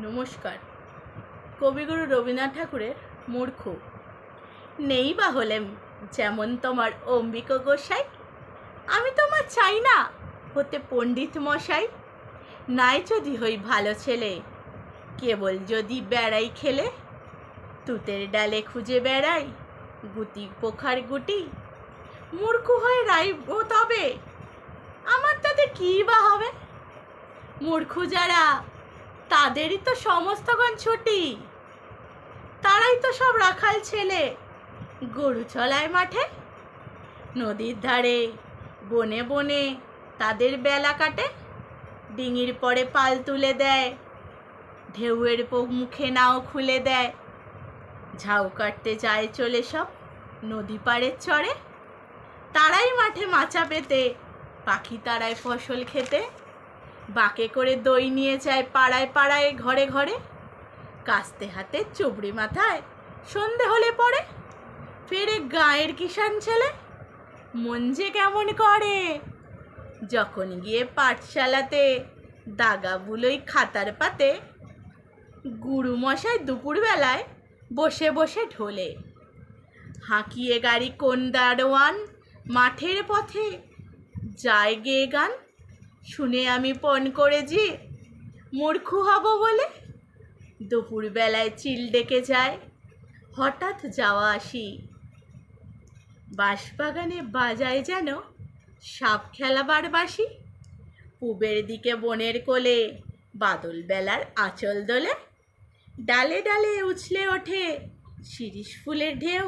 নমস্কার। কবিগুরু রবীন্দ্রনাথ ঠাকুরের মূর্খ নেই বা হলেম যেমন তোমার অম্বিক গোসাই, আমি তোমার চাই না হতে পণ্ডিত মশাই। নাই যদি হই ভালো ছেলে, কেবল যদি বেড়াই খেলে, তুতের ডালে খুঁজে বেড়াই গুটি পোখার গুটি। মূর্খ হয়ে রাইব তবে আমার তাতে কী বা হবে? মূর্খ যারা তাদেরই তো সমস্তগণ ছুটি, তারাই তো সব রাখাল ছেলে গরু চলায় মাঠে। নদীর ধারে বনে বনে তাদের বেলা কাটে, ডিঙির পরে পাল তুলে দেয়, ঢেউয়ের মুখে নাও খুলে দেয়। ঝাউ কাটতে যায় চলে সব নদী পাড়ের চরে, তারাই মাঠে মাচা পেতে, পাখি তারায় ফসল খেতে। বাঁকে করে দই নিয়ে যায় পাড়ায় পাড়ায় ঘরে ঘরে, কাস্তে হাতে চুবড়ি মাথায় সন্ধে হলে পড়ে। ফেরে গাঁয়ের কিষান ছেলে মন যে কেমন করে, যখন গিয়ে পাঠশালাতে দাগা বুলোই খাতার পাতে। গুরু মশাই দুপুরবেলায় বসে বসে ঢোলে, হাঁকিয়ে গাড়ি কোন দারোয়ান মাঠের পথে যায় গেয়ে গান। শুনে আমি পণ করেছি মূর্খ হব বলে, দুপুরবেলায় চিল ডেকে যায় হঠাৎ যাওয়া আসি। বাঁশবাগানে বাজায় যেন সাপ খেলাবার বাঁশি, পূবের দিকে বনের কোলে বাদল বেলার আঁচল দোলে। ডালে ডালে উছলে ওঠে শিরিষ ফুলের ঢেউ,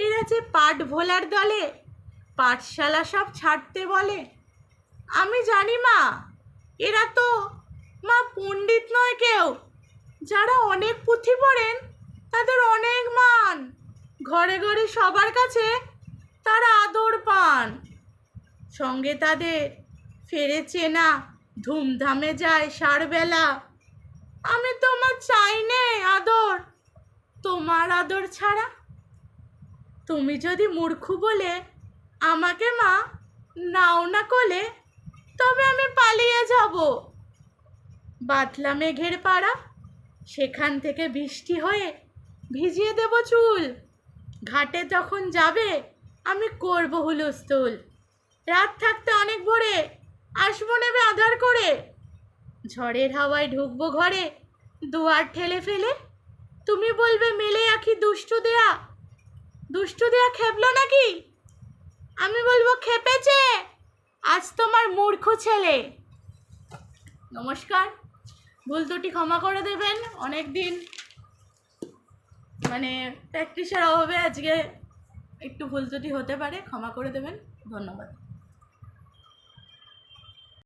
এরা যে পাট ভোলার দলে পাঠশালা সব ছাড়তে বলে। আমি জানি মা, এরা তো মা পণ্ডিত নয় কেউ, যারা অনেক পুঁথি পড়েন তাদের অনেক মান, ঘরে ঘরে সবার কাছে তারা আদর পান। সঙ্গে তাদের ফেরে চেনা ধুমধামে যায় সারবেলা। আমি তোমার চাই নে আদর, তোমার আদর ছাড়া। তুমি যদি মূর্খ বলে আমাকে মা নাও না কোলে, তবে আমি পালিয়ে যাব বাতলা মেঘের পাড়া। সেখান থেকে বৃষ্টি হয়ে ভিজিয়ে দেব চুল, ঘাটে যখন যাবে আমি করব হুলস্থুল। রাত থাকতে অনেক ভোরে আসবো নেবে আধার করে, ঝড়ের হাওয়ায় ঢুকবো ঘরে দুয়ার ঠেলে ফেলে। তুমি বলবে মেলে আঁখি দুষ্টু দেয়া খেপলো নাকি? আমি বলবো খেপেছে আজ তোমার মূর্খ ছেলে। নমস্কার, ভুল ত্রুটি ক্ষমা করে দেবেন। অনেক দিন প্র্যাকটিসের অভাবে আজকে একটু ভুল ত্রুটি হতে পারে, ক্ষমা করে দেবেন। ধন্যবাদ।